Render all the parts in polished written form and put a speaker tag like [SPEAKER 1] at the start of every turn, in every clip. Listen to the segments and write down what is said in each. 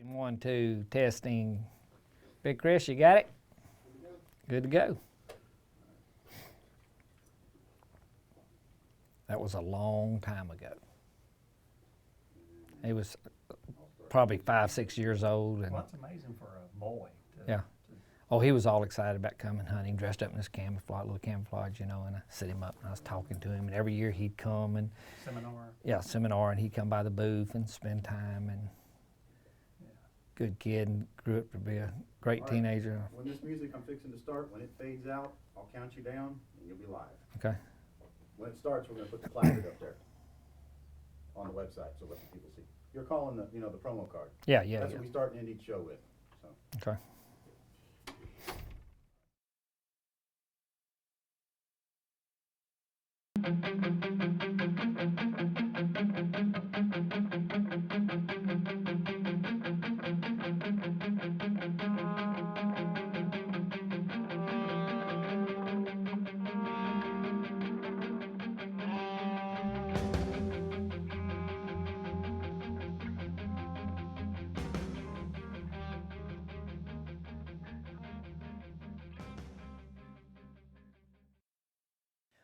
[SPEAKER 1] 1, 2, testing. Big Chris, you got it? Good to go. That was a long time ago. He was probably 5, 6 years old. And,
[SPEAKER 2] well, that's amazing for a boy.
[SPEAKER 1] Yeah. Oh, he was all excited about coming hunting, dressed up in his camouflage, little camouflage, and I set him up and I was talking to him, and every year he'd come and seminar, and he'd come by the booth and spend time, and good kid, and grew up to be a great teenager.
[SPEAKER 3] When this music I'm fixing to start, when it fades out, I'll count you down and you'll be live.
[SPEAKER 1] Okay.
[SPEAKER 3] When it starts, we're going to put the placard up there on the website so let the people see. You're calling the the promo card.
[SPEAKER 1] Yeah.
[SPEAKER 3] That's what we start and end each show with. So.
[SPEAKER 1] Okay.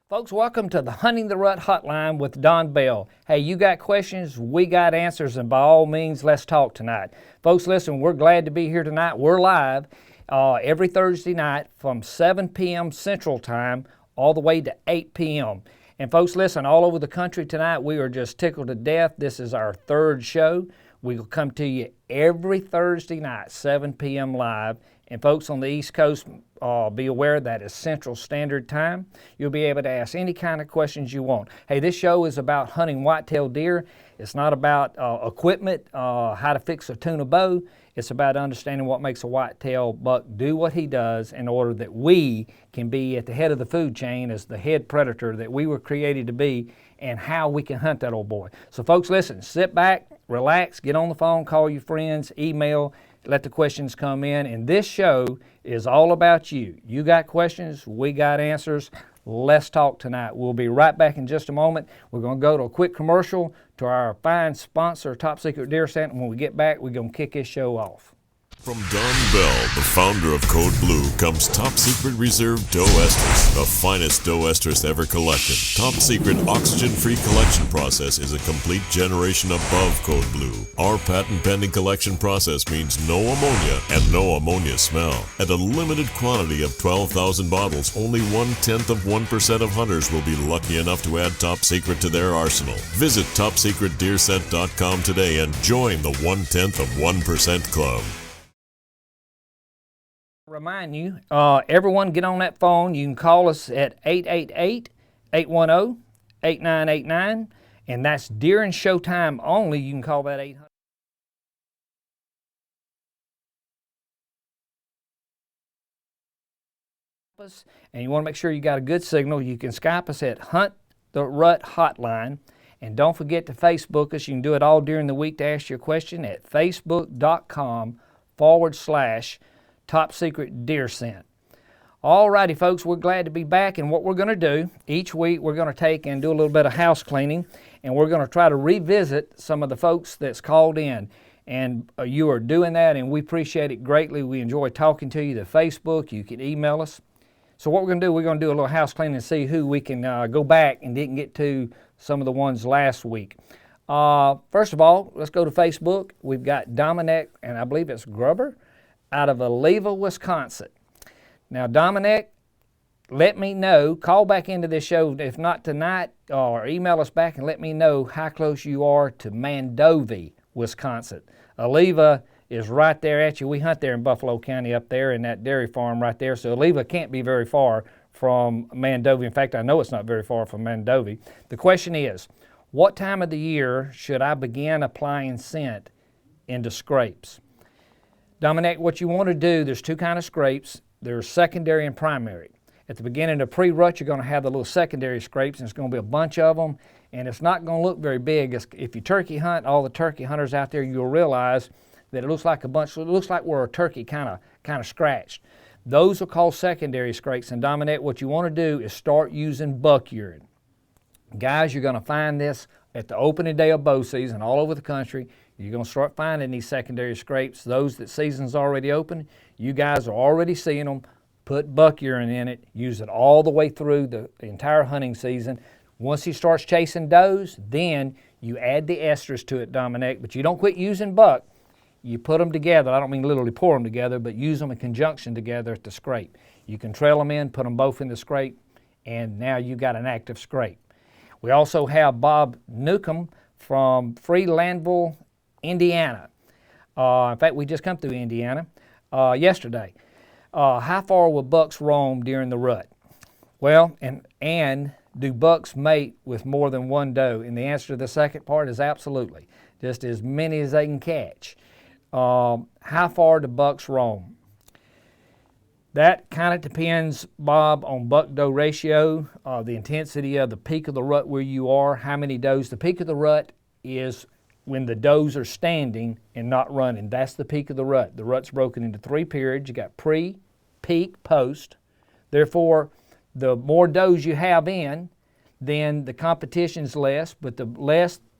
[SPEAKER 1] Folks, welcome to the Hunting the Rut Hotline with Don Bell. Hey, you got questions, we got answers, and by all means, let's talk tonight. Folks, listen, we're glad to be here tonight. We're live every Thursday night from 7 p.m. Central Time all the way to 8 p.m. And folks, listen, all over the country tonight, we are just tickled to death. This is our third show. We will come to you every Thursday night, 7 p.m. live. And folks on the East Coast, be aware that is Central Standard Time. You'll be able to ask any kind of questions you want. Hey, this show is about hunting whitetail deer. It's not about equipment, how to fix a tuna bow. It's about understanding what makes a whitetail buck do what he does in order that we can be at the head of the food chain as the head predator that we were created to be, and how we can hunt that old boy. So folks, listen, sit back, relax, get on the phone, call your friends, email, let the questions come in. And this show is all about you. You got questions, we got answers. Let's talk tonight. We'll be right back in just a moment. We're going to go to a quick commercial to our fine sponsor, Top Secret Deer Scent. And when we get back, we're going to kick this show off.
[SPEAKER 4] From Don Bell, the founder of Code Blue, comes Top Secret Reserve Doe Esters, the finest doe esters ever collected. Top Secret oxygen-free collection process is a complete generation above Code Blue. Our patent-pending collection process means no ammonia and no ammonia smell. At a limited quantity of 12,000 bottles, only 0.1% of hunters will be lucky enough to add Top Secret to their arsenal. Visit TopSecretDeerScent.com today and join the 1/10% club.
[SPEAKER 1] Remind you, everyone get on that phone. You can call us at 888-810-8989, and that's during showtime only. You can call that 800. And you want to make sure you got a good signal. You can Skype us at Hunt the Rut Hotline. And don't forget to Facebook us. You can do it all during the week to ask your question at facebook.com/Top Secret Deer Scent. All righty, folks, we're glad to be back, and what we're going to do, each week we're going to take and do a little bit of house cleaning, and we're going to try to revisit some of the folks that's called in. And you are doing that, and we appreciate it greatly. We enjoy talking to you. The Facebook, you can email us. So what we're going to do, we're going to do a little house cleaning and see who we can go back and didn't get to some of the ones last week. First of all, let's go to Facebook. We've got Dominic, and I believe it's Grubber, out of Oliva, Wisconsin. Now, Dominic, let me know, call back into this show, if not tonight, or email us back and let me know how close you are to Mandovi, Wisconsin. Oliva is right there at you. We hunt there in Buffalo County up there in that dairy farm right there, so Oliva can't be very far from Mandovi. In fact, I know it's not very far from Mandovi. The question is, what time of the year should I begin applying scent into scrapes? Dominic, what you want to do, there's two kinds of scrapes. There's secondary and primary. At the beginning of pre-rut, you're going to have the little secondary scrapes, and it's going to be a bunch of them, and it's not going to look very big. If you turkey hunt, all the turkey hunters out there, you'll realize that it looks like a bunch. It looks like where a turkey kind of scratched. Those are called secondary scrapes. And Dominic, what you want to do is start using buck urine. Guys, you're going to find this at the opening day of bow season all over the country. You're going to start finding these secondary scrapes. Those that season's already open, you guys are already seeing them. Put buck urine in it. Use it all the way through the entire hunting season. Once he starts chasing does, then you add the estrus to it, Dominic, but you don't quit using buck. You put them together. I don't mean literally pour them together, but use them in conjunction together at the scrape. You can trail them in, put them both in the scrape, and now you've got an active scrape. We also have Bob Newcomb from Freelandville, Indiana. In fact, we just come through Indiana yesterday. How far will bucks roam during the rut? Well, and do bucks mate with more than one doe? And the answer to the second part is absolutely. Just as many as they can catch. How far do bucks roam? That kind of depends, Bob, on buck-doe ratio, the intensity of the peak of the rut where you are, how many does. The peak of the rut is when the does are standing and not running. That's the peak of the rut. The rut's broken into 3 periods. You got pre, peak, post. Therefore, the more does you have in, then the competition's less, but the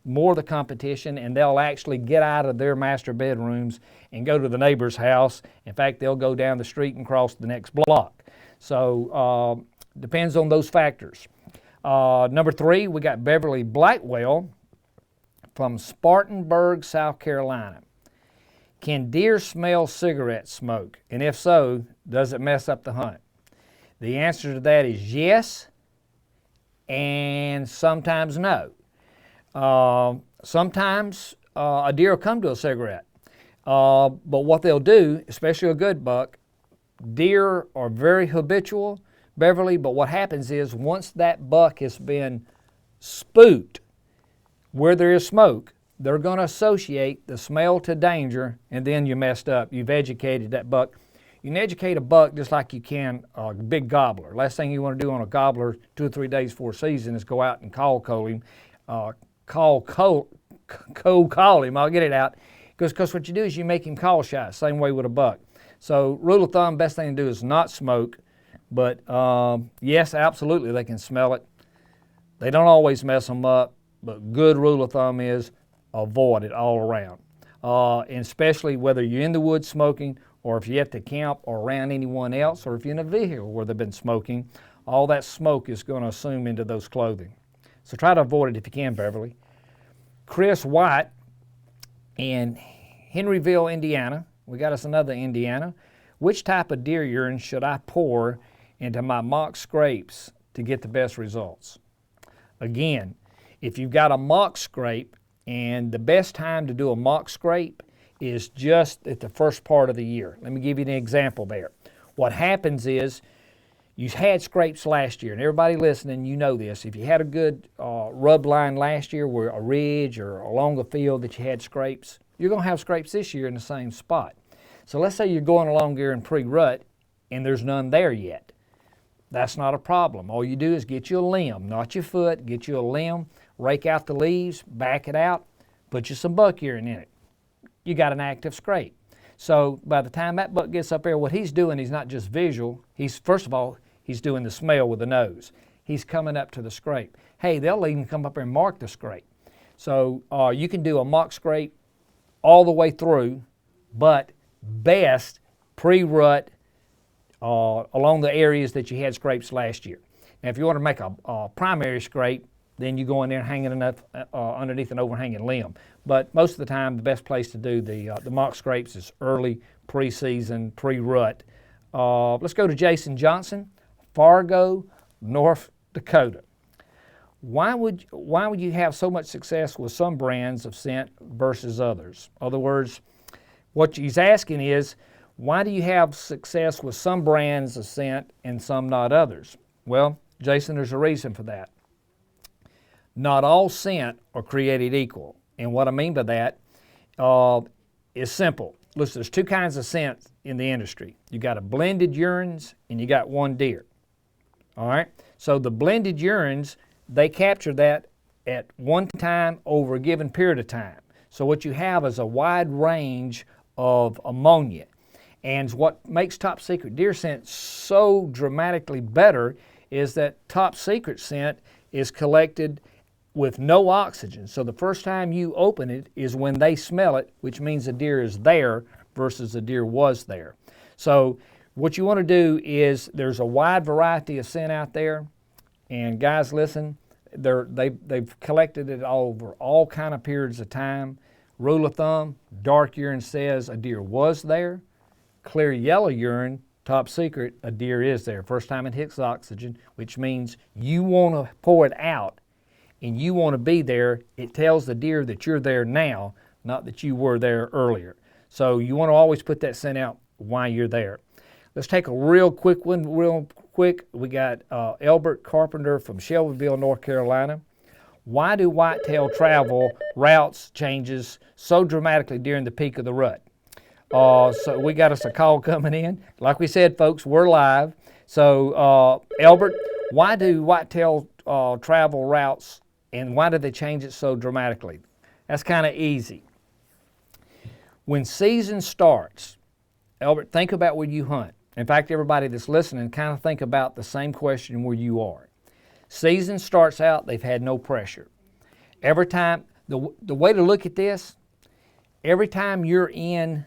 [SPEAKER 1] more the competition, and they'll actually get out of their master bedrooms and go to the neighbor's house. In fact, they'll go down the street and cross the next block. So depends on those factors. Number 3, we got Beverly Blackwell from Spartanburg, South Carolina. Can deer smell cigarette smoke? And if so, does it mess up the hunt? The answer to that is yes, and sometimes no. Sometimes a deer will come to a cigarette, but what they'll do, especially a good buck, deer are very habitual, Beverly, but what happens is once that buck has been spooked where there is smoke, they're going to associate the smell to danger, and then you messed up. You've educated that buck. You can educate a buck just like you can a big gobbler. Last thing you want to do on a gobbler 2 or 3 days before season is go out and cold call him. Call him, I'll get it out. Because what you do is you make him call shy, same way with a buck. So rule of thumb, best thing to do is not smoke, but yes, absolutely, they can smell it. They don't always mess them up, but good rule of thumb is avoid it all around. And especially whether you're in the woods smoking, or if you're at the camp or around anyone else, or if you're in a vehicle where they've been smoking, all that smoke is going to assume into those clothing. So try to avoid it if you can, Beverly. Chris White in Henryville, Indiana. We got us another Indiana. Which type of deer urine should I pour into my mock scrapes to get the best results? Again, if you've got a mock scrape, and the best time to do a mock scrape is just at the first part of the year. Let me give you an example there. What happens is you had scrapes last year, and everybody listening, you know this. If you had a good rub line last year where a ridge or along the field that you had scrapes, you're going to have scrapes this year in the same spot. So let's say you're going along here in pre-rut and there's none there yet. That's not a problem. All you do is get you a limb, not your foot, get you a limb, rake out the leaves, back it out, put you some buck urine in it. You got an active scrape. So by the time that buck gets up there, what he's doing, he's not just visual. First of all, he's doing the smell with the nose. He's coming up to the scrape. Hey, they'll even come up there and mark the scrape. So you can do a mock scrape all the way through, but best pre-rut along the areas that you had scrapes last year. Now, if you want to make a primary scrape, then you go in there and hang it enough, underneath an overhanging limb. But most of the time, the best place to do the mock scrapes is early pre-season, pre-rut. Let's go to Jason Johnson, Fargo, North Dakota. Why would you have so much success with some brands of scent versus others? In other words, what he's asking is, why do you have success with some brands of scent and some not others? Well, Jason, there's a reason for that. Not all scent are created equal. And what I mean by that is simple. Listen, there's 2 kinds of scent in the industry. You got a blended urines and you got one deer. All right? So the blended urines, they capture that at one time over a given period of time. So what you have is a wide range of ammonia. And what makes Top Secret deer scent so dramatically better is that Top Secret scent is collected with no oxygen. So the first time you open it is when they smell it, which means the deer is there versus the deer was there. So what you want to do is, there's a wide variety of scent out there, and guys, listen, they've collected it over all kind of periods of time. Rule of thumb, dark urine says a deer was there. Clear yellow urine, top secret, a deer is there. First time it hits oxygen, which means you want to pour it out and you want to be there. It tells the deer that you're there now, not that you were there earlier. So you want to always put that scent out while you're there. Let's take a real quick one, real quick. We got Elbert Carpenter from Shelbyville, North Carolina. Why do whitetail travel routes changes so dramatically during the peak of the rut? So we got us a call coming in. Like we said, folks, we're live. So Elbert, why do whitetail travel routes, and why do they change it so dramatically? That's kind of easy. When season starts, Elbert, think about where you hunt. In fact, everybody that's listening, kind of think about the same question where you are. Season starts out, they've had no pressure. Every time, the way to look at this, every time you're in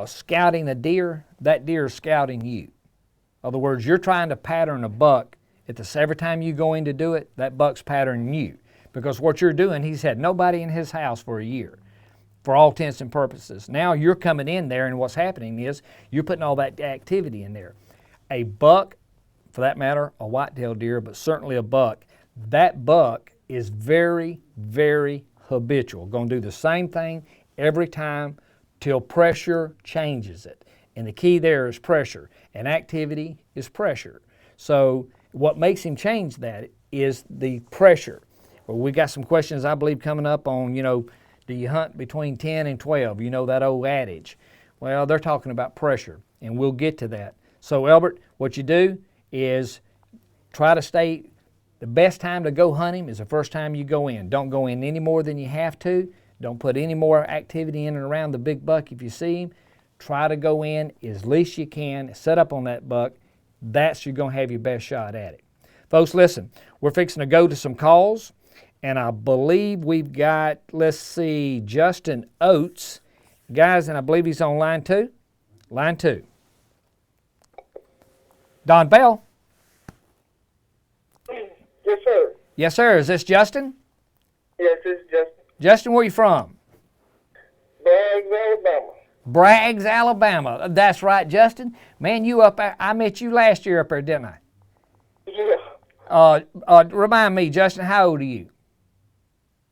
[SPEAKER 1] scouting a deer, that deer is scouting you. In other words, you're trying to pattern a buck. Every time you go in to do it, that buck's patterning you. Because what you're doing, he's had nobody in his house for a year, for all intents and purposes. Now you're coming in there, and what's happening is you're putting all that activity in there. A buck, for that matter, a whitetail deer, but certainly a buck, that buck is very, very habitual. Going to do the same thing every time till pressure changes it. And the key there is pressure, and activity is pressure. So what makes him change that is the pressure. Well, we got some questions, I believe, coming up on, do you hunt between 10 and 12? You know that old adage. Well, they're talking about pressure, and we'll get to that. So, Elbert, what you do is try to stay, the best time to go hunt him is the first time you go in. Don't go in any more than you have to. Don't put any more activity in and around the big buck if you see him. Try to go in as least you can, set up on that buck. That's you're going to have your best shot at it. Folks, listen, we're fixing to go to some calls. And I believe we've got, let's see, Justin Oates. Guys, and I believe he's on line 2. Line 2. Don Bell.
[SPEAKER 2] Yes, sir.
[SPEAKER 1] Yes, sir. Is this Justin?
[SPEAKER 2] Yes, this is Justin.
[SPEAKER 1] Justin, where are you from?
[SPEAKER 2] Braggs, Alabama.
[SPEAKER 1] Braggs, Alabama. That's right, Justin. Man, you up there, I met you last year up there, didn't I?
[SPEAKER 2] Yeah.
[SPEAKER 1] Remind me, Justin, how old are you?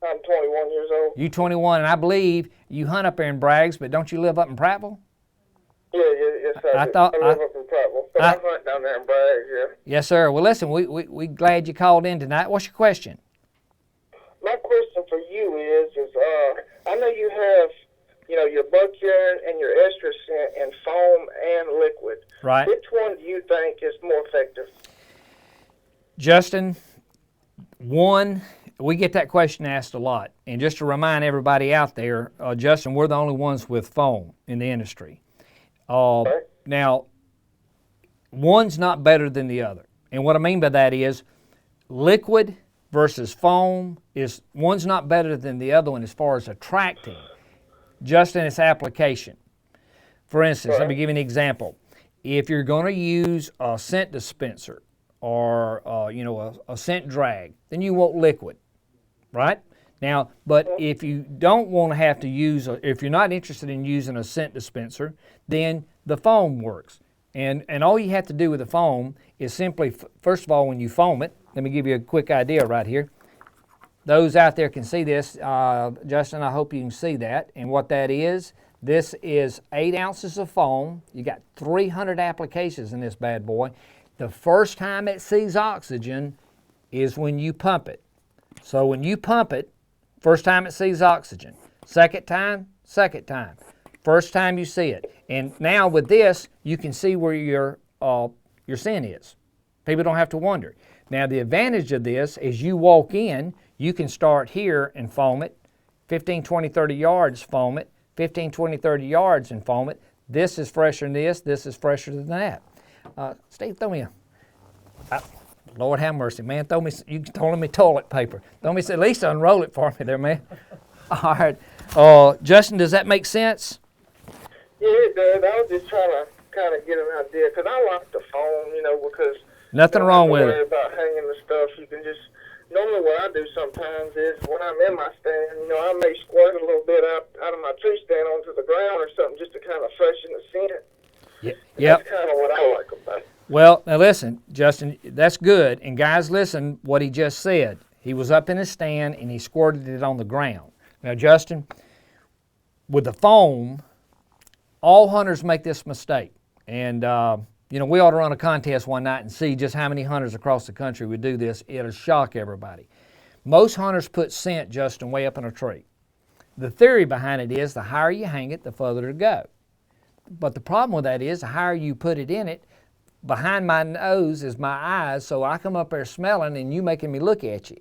[SPEAKER 2] I'm 21 years old.
[SPEAKER 1] You 21, and I believe you hunt up there in Braggs, but don't you live up in Prattville?
[SPEAKER 2] Yeah, yes, sir. I live up in Prattville, so I hunt down there in Braggs, yeah.
[SPEAKER 1] Yes, sir. Well, listen, we glad you called in tonight. What's your question?
[SPEAKER 2] My question for you is I know you have, your buck urine and your estrus scent in foam and liquid.
[SPEAKER 1] Right.
[SPEAKER 2] Which one do you think is more effective?
[SPEAKER 1] Justin, we get that question asked a lot. And just to remind everybody out there, Justin, we're the only ones with foam in the industry.
[SPEAKER 2] Okay.
[SPEAKER 1] Now, one's not better than the other. And what I mean by that is liquid versus foam is one's not better than the other one as far as attracting, just in its application. For instance, let me give you an example. If you're going to use a scent dispenser or a scent drag, then you want liquid, right? Now, but if you don't want to have to use, if you're not interested in using a scent dispenser, then the foam works. And all you have to do with the foam is simply, first of all, when you foam it, let me give you a quick idea right here. Those out there can see this. Justin, I hope you can see that. And what that is, this is 8 ounces of foam. You got 300 applications in this bad boy. The first time it sees oxygen is when you pump it. So when you pump it, first time it sees oxygen. Second time. First time you see it. And now with this, you can see where your scent is. People don't have to wonder. Now the advantage of this is you walk in, you can start here and foam it, 15, 20, 30 yards, foam it, 15, 20, 30 yards and foam it. This is fresher than this is fresher than that. Steve, throw me Lord have mercy, man. Throw me, you told me toilet paper. Throw me, at least unroll it for me there, man. All right. Justin, does that make sense?
[SPEAKER 2] Yeah, it does. I was just trying to kind of get an idea, because I like the phone, because
[SPEAKER 1] Nothing wrong with
[SPEAKER 2] you don't have
[SPEAKER 1] it.
[SPEAKER 2] to worry about hanging the stuff. You can just, normally what I do sometimes is when I'm in my stand, I may squirt a little bit out of my tree stand onto the ground or something just to kind of freshen the scent.
[SPEAKER 1] Yep.
[SPEAKER 2] That's kind of what I like about it.
[SPEAKER 1] Well, now listen, Justin, that's good. And guys, listen what he just said. He was up in his stand and he squirted it on the ground. Now, Justin, with the foam, all hunters make this mistake. And, we ought to run a contest one night and see just how many hunters across the country would do this. It'll shock everybody. Most hunters put scent, Justin, way up in a tree. The theory behind it is the higher you hang it, the further to go. But the problem with that is the higher you put it in it, behind my nose is my eyes, so I come up there smelling and you making me look at you.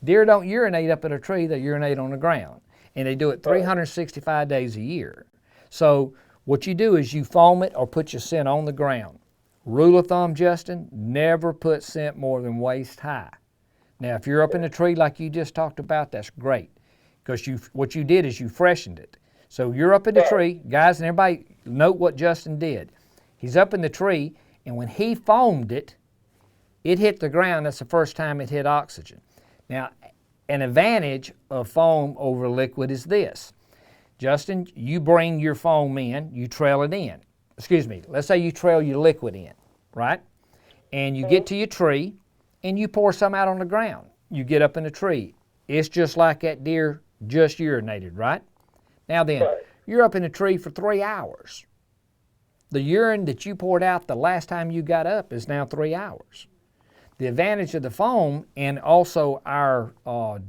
[SPEAKER 1] Deer don't urinate up in a tree, they urinate on the ground. And they do it 365 days a year. So what you do is you foam it or put your scent on the ground. Rule of thumb, Justin, never put scent more than waist high. Now, if you're up in a tree like you just talked about, that's great. Because what you did is you freshened it. So you're up in the tree, guys, and everybody note what Justin did. He's up in the tree, and when he foamed it, it hit the ground. That's the first time it hit oxygen. Now, an advantage of foam over liquid is this. Justin, you bring your foam in, you trail it in. Excuse me, let's say you trail your liquid in, right? And you get to your tree, and you pour some out on the ground. You get up in the tree. It's just like that deer just urinated, right? Now then, you're up in the tree for 3 hours. The urine that you poured out the last time you got up is now 3 hours. The advantage of the foam and also our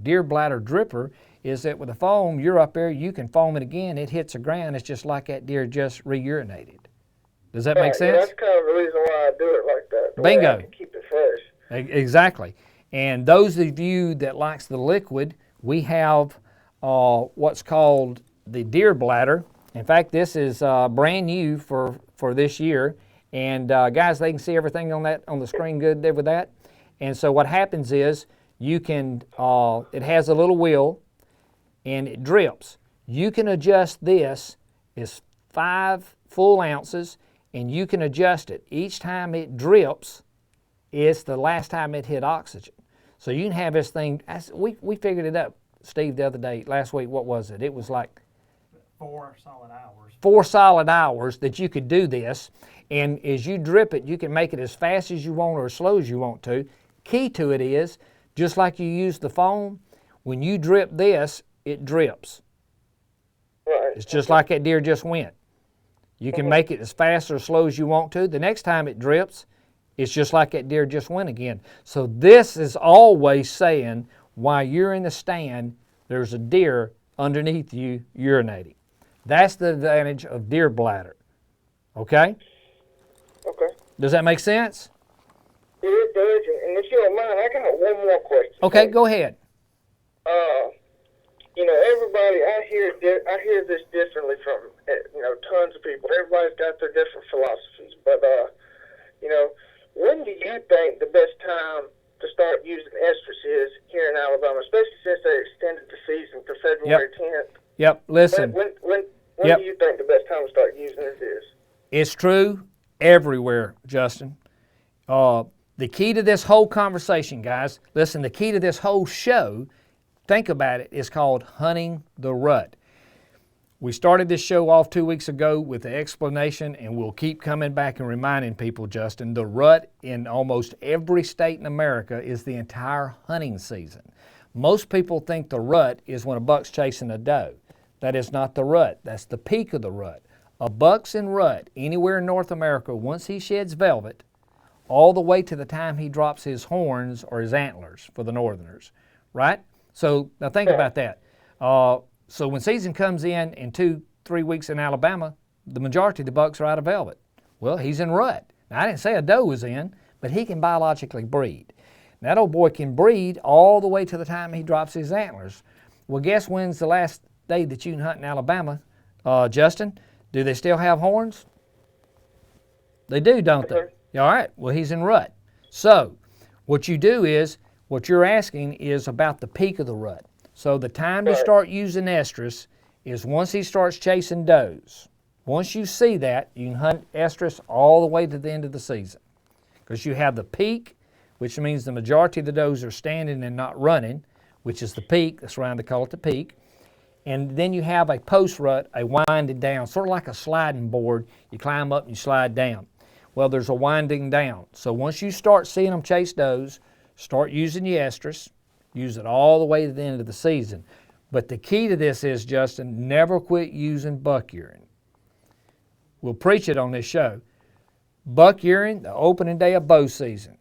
[SPEAKER 1] deer bladder dripper is that with the foam, you're up there, you can foam it again, it hits the ground, it's just like that deer just re-urinated. Does that make sense?
[SPEAKER 2] Yeah, that's kind of the reason why I do it like that.
[SPEAKER 1] Bingo.
[SPEAKER 2] To keep it fresh.
[SPEAKER 1] Exactly. And those of you that likes the liquid, we have what's called the deer bladder. In fact, this is brand new for this year. And guys, they can see everything on the screen good there with that. And so what happens is you can, it has a little wheel and it drips. You can adjust this, it's 5 full ounces, and you can adjust it. Each time it drips, it's the last time it hit oxygen. So you can have this thing, we figured it up, Steve, the other day, last week, what was it? It was like
[SPEAKER 5] 4 solid hours.
[SPEAKER 1] 4 solid hours that you could do this. And as you drip it, you can make it as fast as you want or as slow as you want to. Key to it is, just like you use the foam, when you drip this, it drips.
[SPEAKER 2] Right.
[SPEAKER 1] It's just like that deer just went. You can make it as fast or as slow as you want to. The next time it drips, it's just like that deer just went again. So this is always saying, while you're in the stand, there's a deer underneath you urinating. That's the advantage of deer bladder. Okay?
[SPEAKER 2] Okay.
[SPEAKER 1] Does that make sense?
[SPEAKER 2] Yeah, it does. And if you don't mind, I got one more question.
[SPEAKER 1] Okay, go ahead.
[SPEAKER 2] Everybody, I hear this differently from, tons of people. Everybody's got their different philosophies. But, when do you think the best time to start using estrus is here in Alabama, especially since they extended the season to February 10th?
[SPEAKER 1] Yep, listen.
[SPEAKER 2] When
[SPEAKER 1] Yep.
[SPEAKER 2] do you think the best time to start using this is?
[SPEAKER 1] It's true everywhere, Justin. The key to this whole conversation, guys, listen, the key to this whole show, think about it, is called hunting the rut. We started this show off 2 weeks ago with the explanation, and we'll keep coming back and reminding people, Justin, the rut in almost every state in America is the entire hunting season. Most people think the rut is when a buck's chasing a doe. That is not the rut. That's the peak of the rut. A buck's in rut anywhere in North America, once he sheds velvet, all the way to the time he drops his horns or his antlers for the northerners, right? So now think about that. So when season comes in 2-3 weeks in Alabama, the majority of the bucks are out of velvet. Well, he's in rut. Now, I didn't say a doe was in, but he can biologically breed. And that old boy can breed all the way to the time he drops his antlers. Well, guess when's the last day that you can hunt in Alabama, Justin? Do they still have horns? They do, don't they? All right, well, he's in rut. So What you do is, what you're asking is about the peak of the rut. So the time to start using estrus is once he starts chasing does. Once you see that, you can hunt estrus all the way to the end of the season. Because you have the peak, which means the majority of the does are standing and not running, which is the peak. That's why they call it the peak. And then you have a post rut, a winding down, sort of like a sliding board. You climb up and you slide down. Well, there's a winding down. So once you start seeing them chase does, start using the estrus, use it all the way to the end of the season. But the key to this is, Justin, never quit using buck urine. We'll preach it on this show. Buck urine, the opening day of bow season.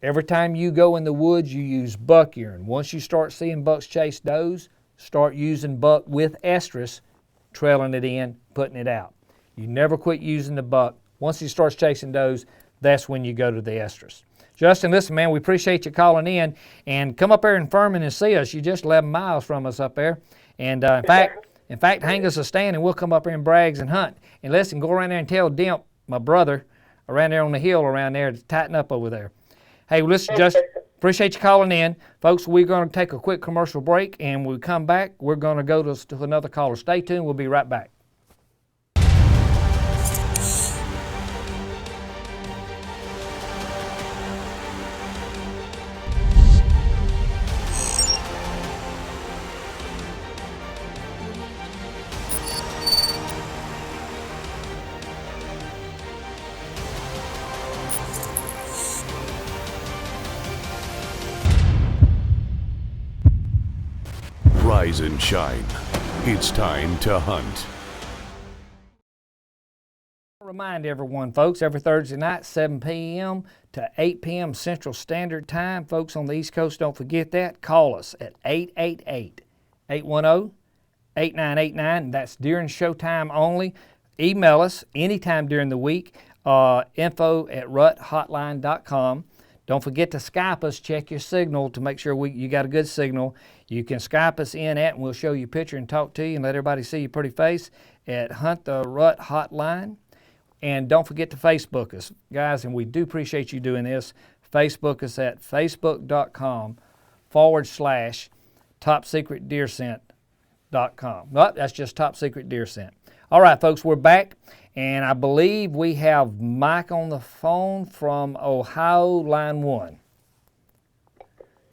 [SPEAKER 1] Every time you go in the woods, you use buck urine. Once you start seeing bucks chase does, start using buck with estrus, trailing it in, putting it out. You never quit using the buck. Once he starts chasing does, that's when you go to the estrus. Justin, listen, man, we appreciate you calling in, and come up there in Furman and see us. You're just 11 miles from us up there. And in fact, hang us a stand and we'll come up there in Braggs and hunt. And listen, go around there and tell Dimp, my brother, around there on the hill around there, to tighten up over there. Hey, listen, Justin, appreciate you calling in. Folks, we're going to take a quick commercial break, and when we come back, we're going to go to another caller. Stay tuned. We'll be right back.
[SPEAKER 6] Rise and shine. It's time to hunt.
[SPEAKER 1] Remind everyone, folks, every Thursday night, 7 p.m. to 8 p.m. Central Standard Time. Folks on the East Coast, don't forget that. Call us at 888-810-8989. That's during showtime only. Email us anytime during the week, info@ruthotline.com. Don't forget to Skype us, check your signal to make sure you got a good signal. You can Skype us in at, and we'll show you a picture and talk to you and let everybody see your pretty face at Hunt the Rut Hotline. And don't forget to Facebook us, guys, and we do appreciate you doing this. Facebook us at facebook.com/topsecretdeerscent.com. No, that's just Top Secret Deer Scent. All right, folks, we're back. And I believe we have Mike on the phone from Ohio, line 1.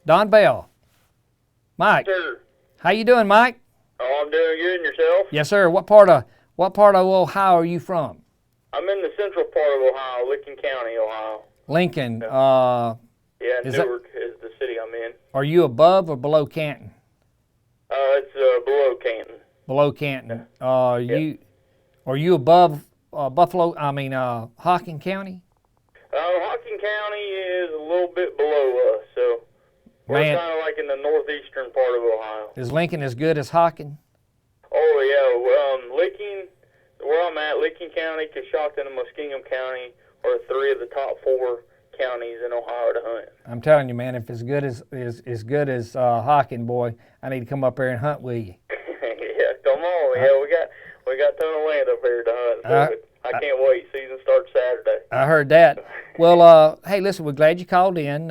[SPEAKER 1] Don Bell. Mike.
[SPEAKER 2] Sir.
[SPEAKER 1] How you doing, Mike?
[SPEAKER 2] Oh, I'm doing good. And yourself?
[SPEAKER 1] Yes, sir. What part of Ohio are you from?
[SPEAKER 2] I'm in the central part of Ohio, Lincoln County, Ohio.
[SPEAKER 1] Lincoln.
[SPEAKER 2] Yeah, Newark is the city I'm in.
[SPEAKER 1] Are you above or below Canton?
[SPEAKER 2] It's below Canton.
[SPEAKER 1] Below Canton.
[SPEAKER 2] Yeah.
[SPEAKER 1] Are you above Hocking County?
[SPEAKER 2] Hocking County is a little bit below us, so we're
[SPEAKER 1] Man.
[SPEAKER 2] kind of like in the northeastern part of Ohio.
[SPEAKER 1] Is Lincoln as good as Hocking?
[SPEAKER 2] Oh, yeah. Licking, where I'm at, Licking County, Coshocton, and Muskingum County are 3 of the top 4 counties in Ohio to hunt.
[SPEAKER 1] I'm telling you, man, if it's good as Hocking, boy, I need to come up there and hunt with you.
[SPEAKER 2] Yeah, come on. Yeah, we got a ton of land up here to hunt, so I can't wait. Season starts Saturday.
[SPEAKER 1] I heard that. Well, hey, listen, we're glad you called in.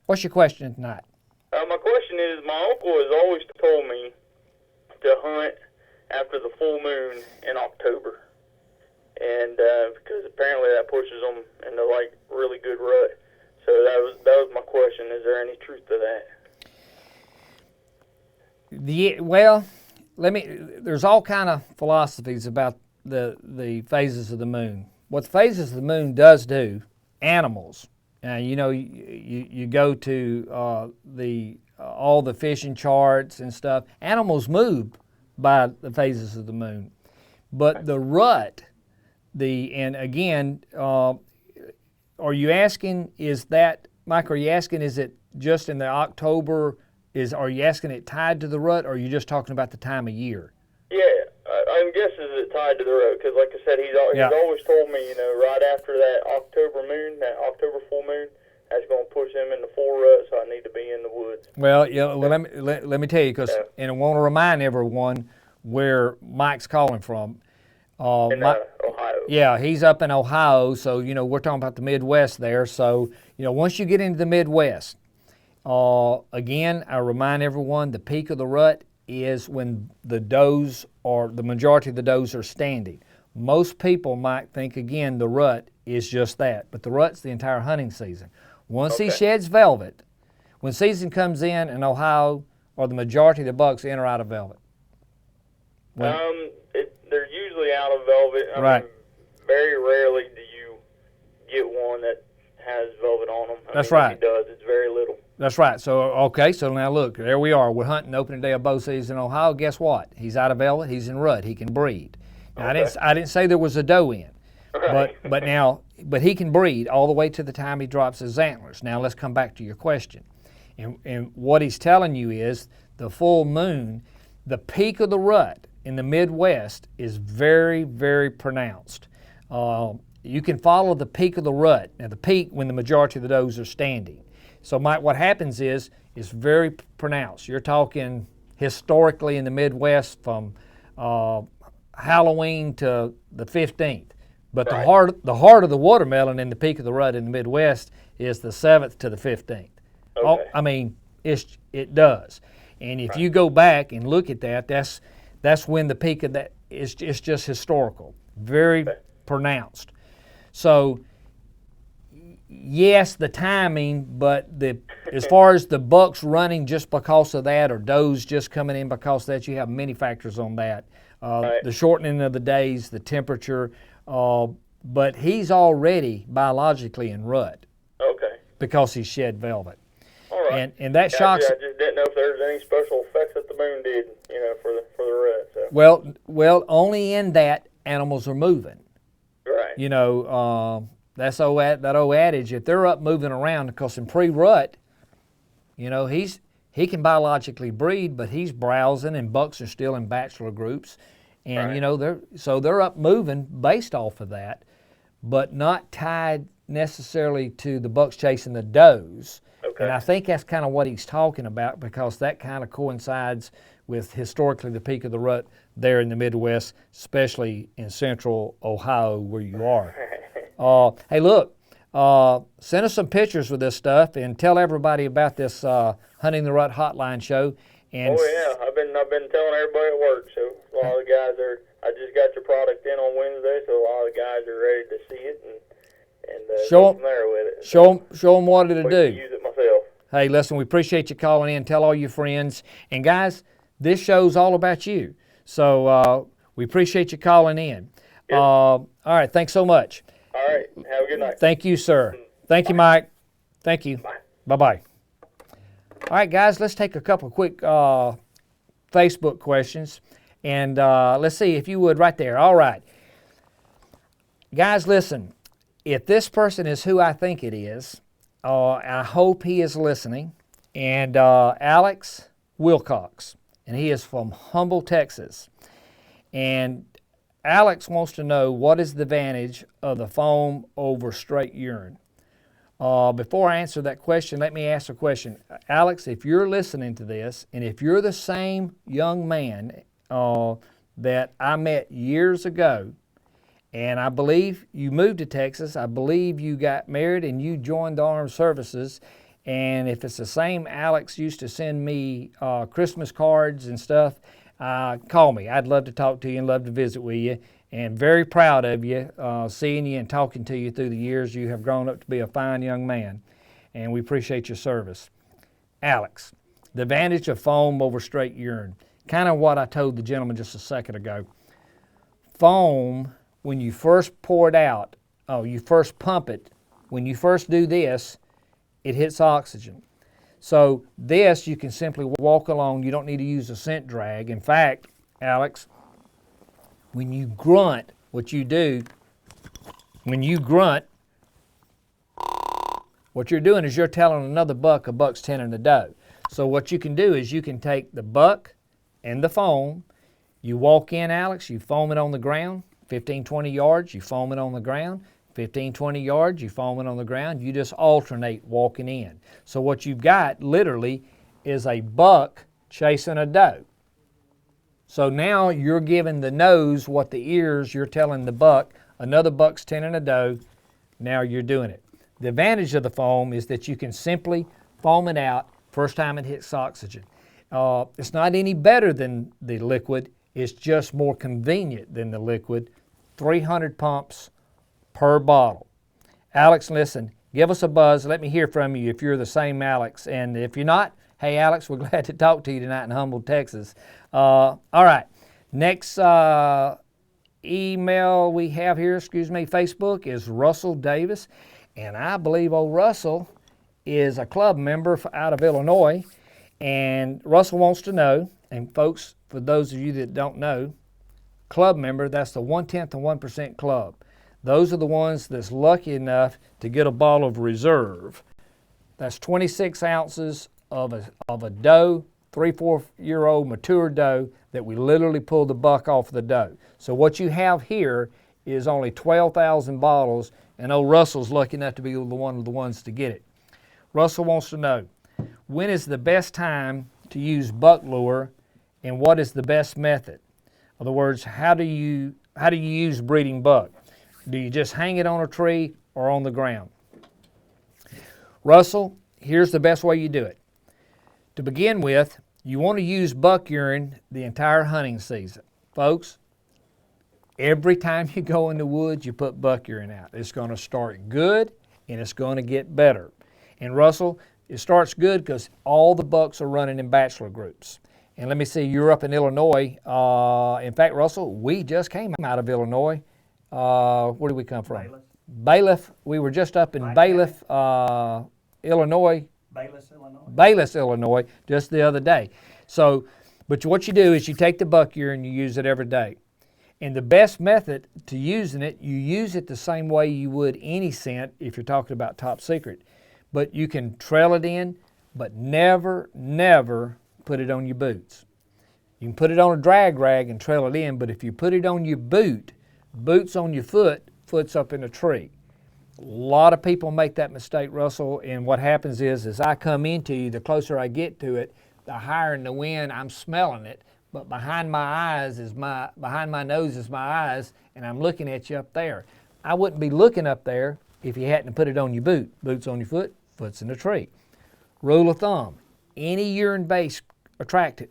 [SPEAKER 1] What's your question tonight?
[SPEAKER 2] My question is, my uncle has always told me to hunt after the full moon in October, and because apparently that pushes them into like really good rut. So that was my question. Is there any truth to that?
[SPEAKER 1] Well, there's all kind of philosophies about the phases of the moon. What the phases of the moon does do, animals, you go to all the fishing charts and stuff, animals move by the phases of the moon. But the rut, and again, are you asking, Mike, are you asking, is it just in the October, are you asking it tied to the rut, or are you just talking about the time of year?
[SPEAKER 2] Yeah, I'm guessing it's tied to the rut, because like I said, he's always told me, right after that October moon, that October full moon, that's going to push him into full rut, so I need to be in the woods.
[SPEAKER 1] Well, let me tell you, and I want to remind everyone where Mike's calling from.
[SPEAKER 2] Ohio.
[SPEAKER 1] Yeah, he's up in Ohio, so we're talking about the Midwest there. So once you get into the Midwest, again, I remind everyone the peak of the rut is when the does or the majority of the does are standing. Most people might think, again, the rut is just that, but the rut's the entire hunting season. Once he sheds velvet, when season comes in Ohio, or the majority of the bucks enter out of velvet?
[SPEAKER 2] They're usually out of velvet. I mean, very rarely do you get one that has velvet on them.
[SPEAKER 1] That's right.
[SPEAKER 2] If he does, it's very little.
[SPEAKER 1] That's right. So now look, there we are. We're hunting opening day of bow season in Ohio. Guess what? He's out of velvet. He's in rut. He can breed. Now, I didn't say there was a doe in,
[SPEAKER 2] Right.
[SPEAKER 1] but he can breed all the way to the time he drops his antlers. Now let's come back to your question, and what he's telling you is the full moon, the peak of the rut in the Midwest is very, very pronounced. You can follow the peak of the rut. Now the peak when the majority of the does are standing. So what happens is it's very pronounced. You're talking historically in the Midwest from Halloween to the 15th. But the heart of the watermelon in the peak of the rut in the Midwest is the 7th to the 15th.
[SPEAKER 2] Okay.
[SPEAKER 1] I mean, it does. And if you go back and look at that, that's when the peak of that is just historical, very pronounced. So yes, the timing, but as far as the bucks running just because of that, or does just coming in because of that, you have many factors on that. The shortening of the days, the temperature, but he's already biologically in rut.
[SPEAKER 2] Okay.
[SPEAKER 1] Because he shed velvet.
[SPEAKER 2] All right.
[SPEAKER 1] And that shocks.
[SPEAKER 2] I just didn't know if there was any special effects that the moon did, for the rut. So.
[SPEAKER 1] Well, only in that animals are moving.
[SPEAKER 2] Right.
[SPEAKER 1] That's that old adage. If they're up moving around, because in pre-rut, he can biologically breed, but he's browsing, and bucks are still in bachelor groups, and they're up moving based off of that, but not tied necessarily to the bucks chasing the does.
[SPEAKER 2] Okay.
[SPEAKER 1] And I think that's kind of what he's talking about, because that kind of coincides with historically the peak of the rut there in the Midwest, especially in central Ohio where you are. Hey, look, send us some pictures with this stuff and tell everybody about this Hunting the Rut Hotline show. And
[SPEAKER 2] I've been telling everybody at work. So a lot of the guys I just got your product in on Wednesday, so a lot of the guys are ready to see it and go from there with it.
[SPEAKER 1] Show them what it'll do.
[SPEAKER 2] Use it myself.
[SPEAKER 1] Hey, listen, we appreciate you calling in. Tell all your friends. And guys, this show's all about you. So we appreciate you calling in. All right, thanks so much.
[SPEAKER 2] All right, have a good night.
[SPEAKER 1] Thank you, sir. Thank you, Mike. Thank you.
[SPEAKER 2] Bye.
[SPEAKER 1] Bye-bye. All right, guys, let's take a couple of quick Facebook questions. And let's see, if you would, right there. All right. Guys, listen, if this person is who I think it is, I hope he is listening. And Alex Wilcox, and he is from Humble, Texas. And Alex wants to know, what is the advantage of the foam over straight urine? Before I answer that question, let me ask a question. Alex, if you're listening to this, and if you're the same young man that I met years ago, and I believe you moved to Texas, I believe you got married and you joined the armed services, and if it's the same Alex used to send me Christmas cards and stuff, call me. I'd love to talk to you and love to visit with you. And very proud of you, seeing you and talking to you through the years. You have grown up to be a fine young man, and we appreciate your service. Alex, the advantage of foam over straight urine. Kind of what I told the gentleman just a second ago. Foam, when you first pour it out, you first pump it, when you first do this, it hits oxygen. So this, you can simply walk along. You don't need to use a scent drag. In fact, Alex, when you grunt, what you do, when you grunt, what you're doing is you're telling another buck a buck's tending the doe. So what you can do is you can take the buck and the foam, you walk in, Alex, you foam it on the ground, 15, 20 yards, you foam it on the ground, 15, 20 yards, you foam it on the ground, you just alternate walking in. So what you've got literally is a buck chasing a doe. So now you're giving the nose what the ears, you're telling the buck, another buck's tending a doe, now you're doing it. The advantage of the foam is that you can simply foam it out first time it hits oxygen. It's not any better than the liquid, it's just more convenient than the liquid. 300 pumps per bottle. Alex, listen, give us a buzz. Let me hear from you if you're the same Alex. And if you're not, hey, Alex, we're glad to talk to you tonight in Humboldt, Texas. All right, next email we have here, Facebook, is Russell Davis. And I believe old Russell is a club member out of Illinois. And Russell wants to know, and folks, for those of you that don't know, club member, that's the 1/10 of 1% club. Those are the ones that's lucky enough to get a bottle of reserve. That's 26 ounces of a doe, 3-4-year-old mature doe that we literally pulled the buck off the doe. So what you have here is only 12,000 bottles, and old Russell's lucky enough to be one of the ones to get it. Russell wants to know, when is the best time to use buck lure, and what is the best method? In other words, how do you use breeding buck? Do you just hang it on a tree or on the ground? Russell, here's the best way you do it. To begin with, you want to use buck urine the entire hunting season. Folks, every time you go in the woods, you put buck urine out. It's going to start good and it's going to get better. And Russell, it starts good because all the bucks are running in bachelor groups. And let me see, you're up in Illinois. In fact, Russell, we just came out of Illinois. Where did we come from? Bailiff. We were just up in Bailiff, Illinois. Bayless, Illinois, just the other day. So, but what you do is you take the buck urine and you use it every day. And the best method to using it, you use it the same way you would any scent if you're talking about top secret. But you can trail it in, but never, never put it on your boots. You can put it on a drag rag and trail it in, but if you put it on your boots on your foot, foot's up in a tree. A lot of people make that mistake, Russell, and what happens is as I come into you, the closer I get to it, the higher in the wind I'm smelling it, but behind my nose is my eyes, and I'm looking at you up there. I wouldn't be looking up there if you hadn't put it on your boot. Boots on your foot, foot's in the tree. Rule of thumb, any urine base attracted,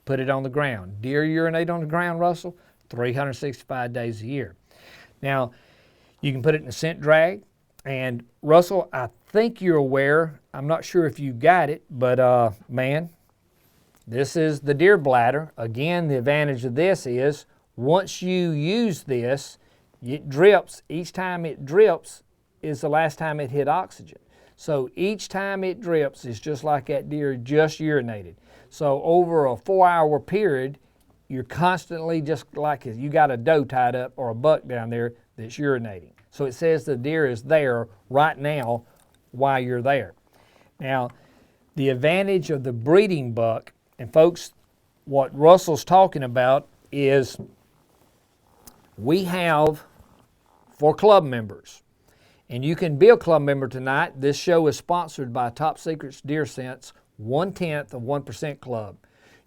[SPEAKER 1] put it on the ground. Deer urinate on the ground, Russell, 365 days a year. Now, you can put it in a scent drag. And Russell, I think you're aware, I'm not sure if you got it, but man, this is the deer bladder. Again, the advantage of this is once you use this, it drips. Each time it drips is the last time it hit oxygen. So each time it drips is just like that deer just urinated. So over a 4-hour period, you're constantly just like you got a doe tied up or a buck down there that's urinating. So it says the deer is there right now while you're there. Now, the advantage of the breeding buck, and folks, what Russell's talking about is we have for club members, and you can be a club member tonight. This show is sponsored by Top Secrets Deer Scents 1/10 of 1% Club.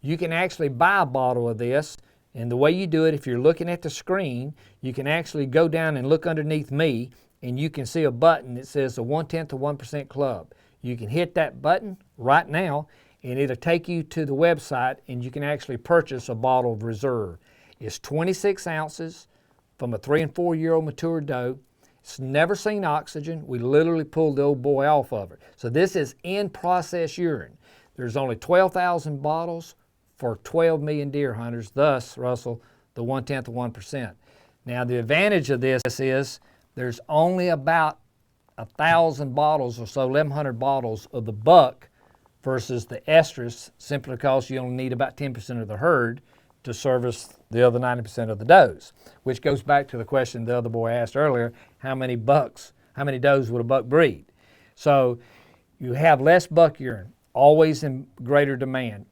[SPEAKER 1] You can actually buy a bottle of this. And the way you do it, if you're looking at the screen, you can actually go down and look underneath me, and you can see a button that says the 1/10 of 1% Club. You can hit that button right now, and it'll take you to the website, and you can actually purchase a bottle of reserve. It's 26 ounces from a 3- and 4-year-old mature doe. It's never seen oxygen. We literally pulled the old boy off of it. So this is in-process urine. There's only 12,000 bottles for 12 million deer hunters, thus, Russell, the 1/10 of 1%. Now, the advantage of this is there's only about 1,000 bottles or so, 1,100 bottles of the buck versus the estrus, simply because you only need about 10% of the herd to service the other 90% of the does, which goes back to the question the other boy asked earlier, how many does would a buck breed? So you have less buck urine, always in greater demand.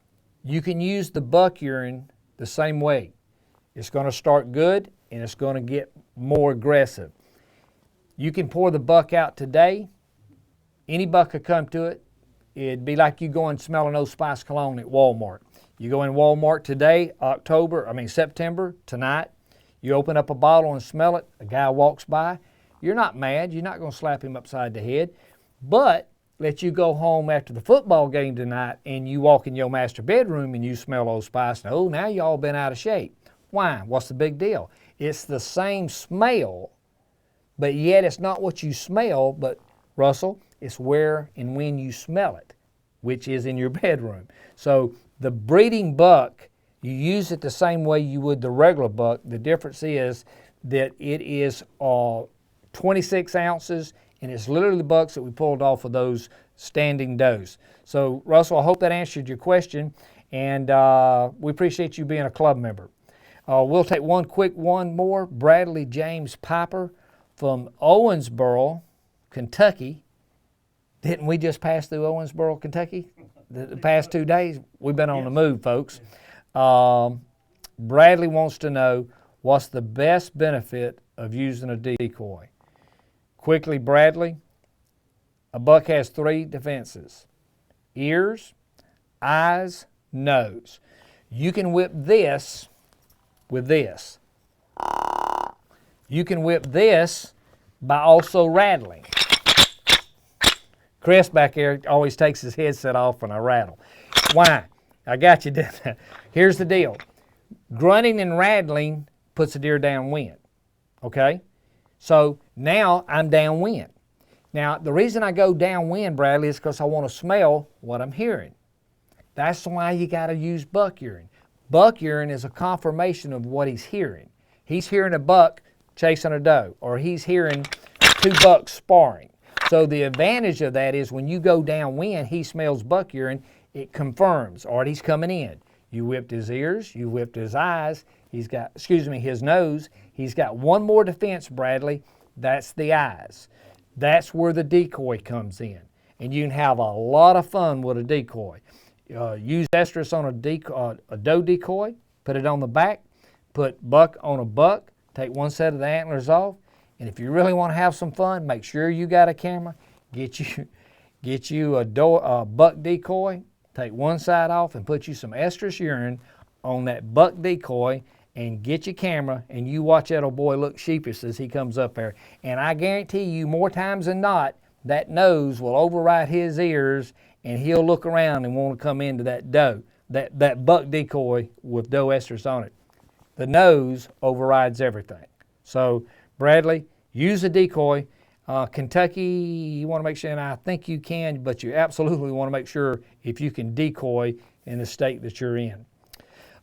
[SPEAKER 1] You can use the buck urine the same way. It's going to start good and it's going to get more aggressive. You can pour the buck out today. Any buck could come to it. It'd be like you going smelling Old Spice cologne at Walmart. You go in Walmart today, September, tonight. You open up a bottle and smell it. A guy walks by. you're not mad. You're not going to slap him upside the head. But let you go home after the football game tonight and you walk in your master bedroom and you smell Old Spice. And, oh, now y'all been out of shape. Why? What's the big deal? It's the same smell, but yet it's not what you smell, but, Russell, it's where and when you smell it, which is in your bedroom. So the breeding buck, you use it the same way you would the regular buck. The difference is that it is 26 ounces, and it's literally the bucks that we pulled off of those standing does. So, Russell, I hope that answered your question, and we appreciate you being a club member. We'll take one more. Bradley James Piper from Owensboro, Kentucky. Didn't we just pass through Owensboro, Kentucky the past 2 days? We've been on the move, folks. Bradley wants to know, what's the best benefit of using a decoy? Quickly, Bradley, a buck has 3 defenses: ears, eyes, nose. You can whip this with this. You can whip this by also rattling. Chris back there always takes his headset off when I rattle. Why? I got you. Here's the deal. Grunting and rattling puts a deer downwind, okay? So now I'm downwind. Now, the reason I go downwind, Bradley, is because I want to smell what I'm hearing. That's why you got to use buck urine. Buck urine is a confirmation of what he's hearing. He's hearing a buck chasing a doe, or he's hearing 2 bucks sparring. So the advantage of that is when you go downwind, he smells buck urine, it confirms, all right, he's coming in. You whipped his ears, you whipped his eyes, his nose. He's got one more defense, Bradley. That's the eyes. That's where the decoy comes in. And you can have a lot of fun with a decoy. Use estrus on a doe decoy, put it on the back, put buck on a buck, take one set of the antlers off, and if you really want to have some fun, make sure you got a camera, get you a buck decoy, take one side off and put you some estrus urine on that buck decoy, and get your camera and you watch that old boy look sheepish as he comes up there. And I guarantee you, more times than not, that nose will override his ears and he'll look around and want to come into that doe, that buck decoy with doe estrus on it. The nose overrides everything. So, Bradley, use a decoy. Kentucky, you want to make sure, and I think you can, but you absolutely want to make sure if you can decoy in the state that you're in.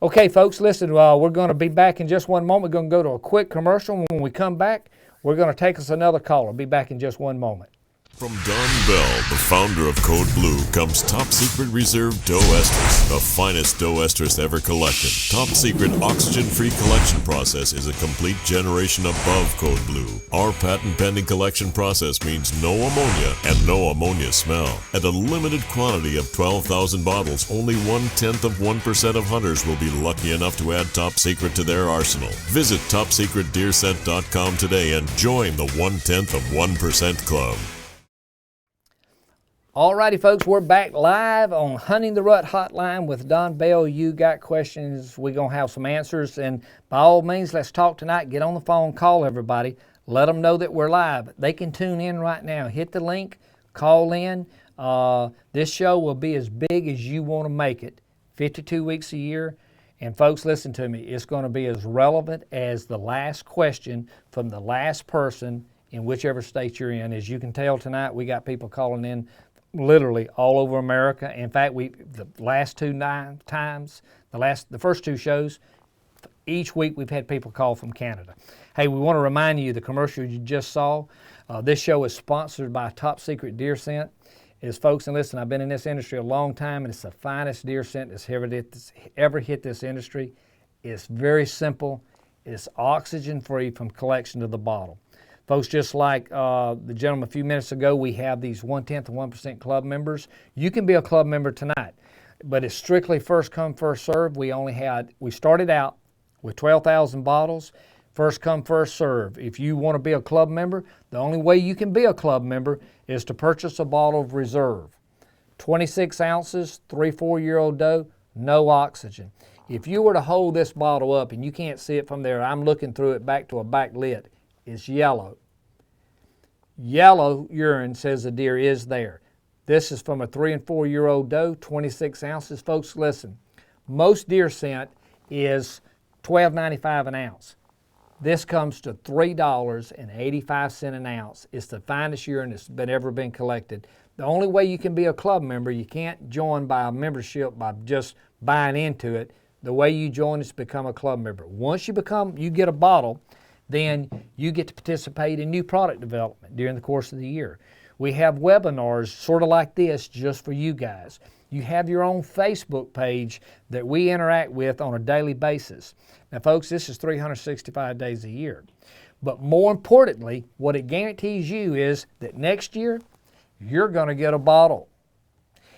[SPEAKER 1] Okay, folks, listen, we're going to be back in just one moment. We're going to go to a quick commercial. When we come back, we're going to take us another call. I'll be back in just one moment.
[SPEAKER 4] From Don Bell, the founder of Code Blue, comes Top Secret Reserve Doe Estrus, the finest doe estrus ever collected. Top Secret oxygen-free collection process is a complete generation above Code Blue. Our patent-pending collection process means no ammonia and no ammonia smell. At a limited quantity of 12,000 bottles, only 0.1% of hunters will be lucky enough to add Top Secret to their arsenal. Visit TopSecretDeerScent.com today and join the 0.1% club.
[SPEAKER 1] Alrighty, folks, we're back live on Hunting the Rut Hotline with Don Bell. You got questions, we're going to have some answers, and by all means, let's talk tonight. Get on the phone, call everybody, let them know that we're live. They can tune in right now. Hit the link, call in. This show will be as big as you want to make it, 52 weeks a year. And folks, listen to me, it's going to be as relevant as the last question from the last person in whichever state you're in. As you can tell tonight, we got people calling in literally all over America. In fact, the last the first 2 shows, each week we've had people call from Canada. Hey, we want to remind you the commercial you just saw. This show is sponsored by Top Secret Deer Scent. Folks, and listen, I've been in this industry a long time, and it's the finest deer scent that's ever hit this industry. It's very simple. It's oxygen-free from collection to the bottle. Folks, just like the gentleman a few minutes ago, we have these 0.1% club members. You can be a club member tonight, but it's strictly first come, first serve. We started out with 12,000 bottles, first come, first serve. If you want to be a club member, the only way you can be a club member is to purchase a bottle of reserve. 26 ounces, 3-4-year-old doe, no oxygen. If you were to hold this bottle up, and you can't see it from there, I'm looking through it back to a backlit, it's yellow. Yellow urine says the deer is there. This is from a 3 and 4 year old doe, 26 ounces. Folks, listen, most deer scent is $12.95 an ounce. This comes to $3.85 an ounce. It's the finest urine that's ever been collected. The only way you can be a club member, you can't join by a membership by just buying into it. The way you join is to become a club member. Once you get a bottle, then you get to participate in new product development during the course of the year. We have webinars sort of like this just for you guys. You have your own Facebook page that we interact with on a daily basis. Now, folks, this is 365 days a year. But more importantly, what it guarantees you is that next year, you're going to get a bottle.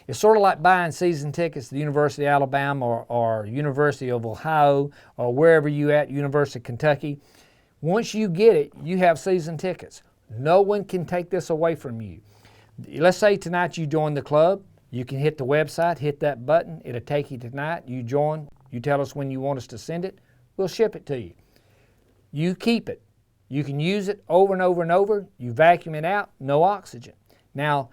[SPEAKER 1] It's sort of like buying season tickets to the University of Alabama or University of Ohio or wherever you at, University of Kentucky. Once you get it, you have season tickets. No one can take this away from you. Let's say tonight you join the club. You can hit the website, hit that button. It'll take you tonight. You join. You tell us when you want us to send it. We'll ship it to you. You keep it. You can use it over and over and over. You vacuum it out, no oxygen. Now,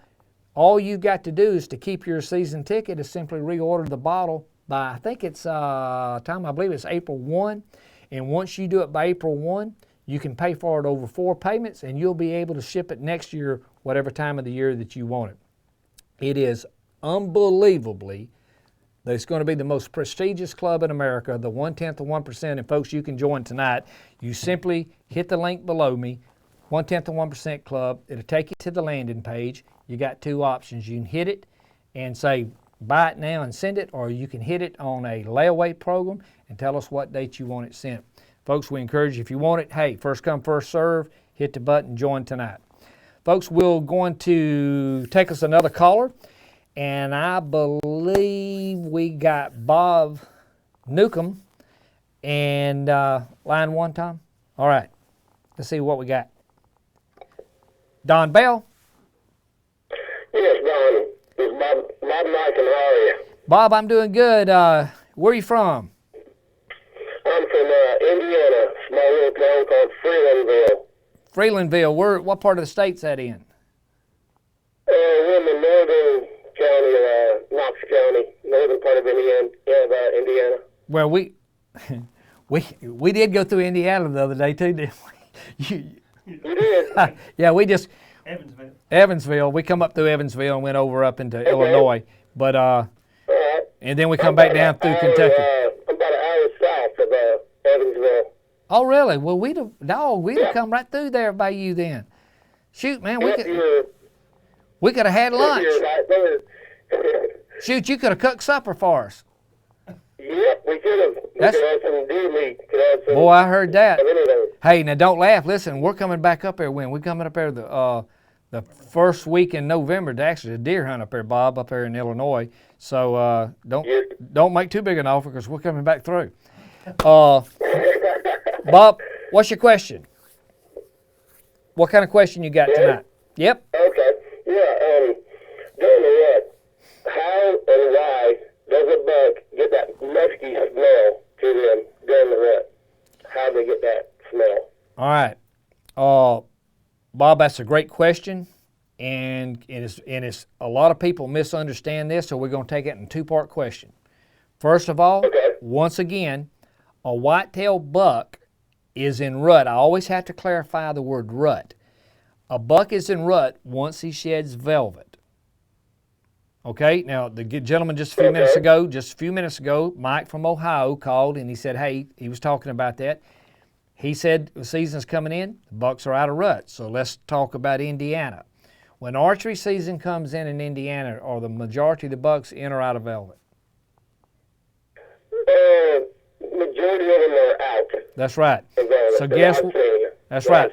[SPEAKER 1] all you've got to do is to keep your season ticket is simply reorder the bottle by, I think it's I believe it's April 1. And once you do it by April 1, you can pay for it over 4 payments and you'll be able to ship it next year, whatever time of the year that you want it. It is unbelievably, it's going to be the most prestigious club in America, the 1/10 of 1%. And folks, you can join tonight. You simply hit the link below me, 1/10 of 1% club. It'll take you to the landing page. You got 2 options. You can hit it and say, buy it now and send it, or you can hit it on a layaway program and tell us what date you want it sent. Folks, we encourage you, if you want it, hey, first come, first serve, hit the button, join tonight. Folks, we're going to take us another caller, and I believe we got Bob Newcomb and line 1, Tom. All right, let's see what we got. Don Bell.
[SPEAKER 7] Yes, Don. It's Bob Michael. How are you?
[SPEAKER 1] Bob, I'm doing good. Where are you from?
[SPEAKER 7] I'm from Indiana, small little town called Freelandville.
[SPEAKER 1] Freelandville. What part of the state's that in?
[SPEAKER 7] We're in the northern county, Knox County, northern part of Indiana.
[SPEAKER 1] Well, we did go through Indiana the other day too, didn't we?
[SPEAKER 7] You did?
[SPEAKER 1] Yeah, we just
[SPEAKER 5] Evansville.
[SPEAKER 1] We come up through Evansville and went over up into Illinois, but
[SPEAKER 7] All right.
[SPEAKER 1] and then we come back down through Kentucky.
[SPEAKER 7] I'm about an hour south of Evansville.
[SPEAKER 1] Oh, really? Well, we'd have come right through there by you then. Shoot, man, we could have had lunch.
[SPEAKER 7] You're right there.
[SPEAKER 1] Shoot, you could have cooked supper for us.
[SPEAKER 7] Yep, we could have. We could have some deer meat. Could have some
[SPEAKER 1] Boy, I heard that.
[SPEAKER 7] of anything.
[SPEAKER 1] Hey, now don't laugh. Listen, we're coming back up there when? We're coming up there the first week in November to actually a deer hunt up there, Bob, up there in Illinois. So don't make too big an offer because we're coming back through. Bob, what's your question? What kind of question you got tonight? Yep.
[SPEAKER 7] Okay. Yeah, during the rut, how and why does a bug get that musky smell to them during the rut? How do they get that smell?
[SPEAKER 1] All right. Bob, that's a great question. And it's a lot of people misunderstand this, so we're going to take it in a 2-part question. First of all, once again, a whitetail buck is in rut. I always have to clarify the word rut. A buck is in rut once he sheds velvet. Okay, now the gentleman just a few minutes ago, Mike from Ohio called and he said, hey, he was talking about that. He said the season's coming in, the bucks are out of rut. So let's talk about Indiana. When archery season comes in Indiana, are the majority of the bucks in or out of velvet?
[SPEAKER 7] Majority of them are out.
[SPEAKER 1] That's right. So
[SPEAKER 7] guess
[SPEAKER 1] what? That's right.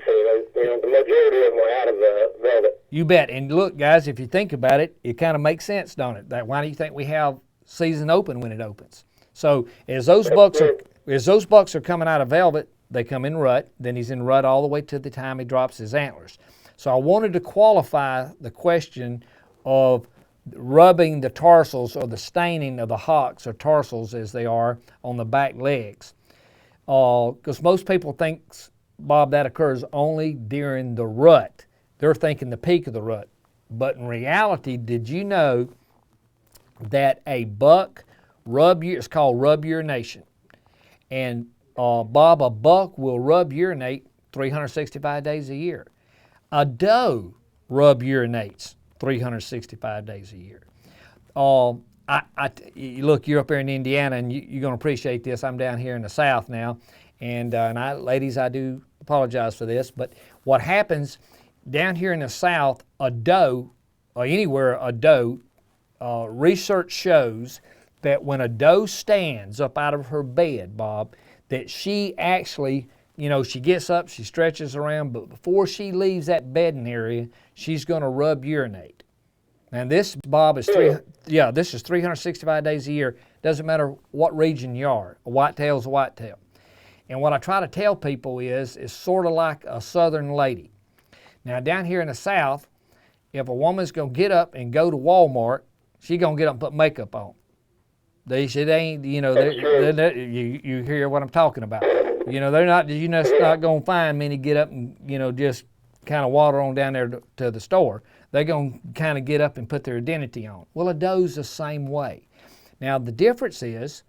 [SPEAKER 7] The majority of them are out of the velvet.
[SPEAKER 1] You bet. And look, guys, if you think about it, it kind of makes sense, don't it? That why do you think we have season open when it opens? So as those bucks are coming out of velvet, they come in rut. Then he's in rut all the way to the time he drops his antlers. So I wanted to qualify the question of rubbing the tarsals or the staining of the hocks or tarsals as they are on the back legs. Because most people think, Bob, that occurs only during the rut. they're thinking the peak of the rut. But in reality, did you know that a buck it's called rub urination. And Bob, a buck will rub urinate 365 days a year. A doe rub urinates 365 days a year. Look, you're up here in Indiana, and you're going to appreciate this. I'm down here in the South now, and ladies, I do apologize for this, but what happens down here in the South, a doe, or anywhere a doe, research shows that when a doe stands up out of her bed, Bob, that she actually, she gets up, she stretches around, but before she leaves that bedding area, she's going to rub urinate. And this, Bob, is this is 365 days a year. Doesn't matter what region you are. A whitetail's a whitetail. And what I try to tell people is sort of like a southern lady. Now, down here in the South, if a woman's going to get up and go to Walmart, she's going to get up and put makeup on. It ain't, you hear what I'm talking about. They're not, you're not going to find many get up and, just kind of water on down there to the store. They're going to kind of get up and put their identity on. Well, a doe's the same way. Now, the difference is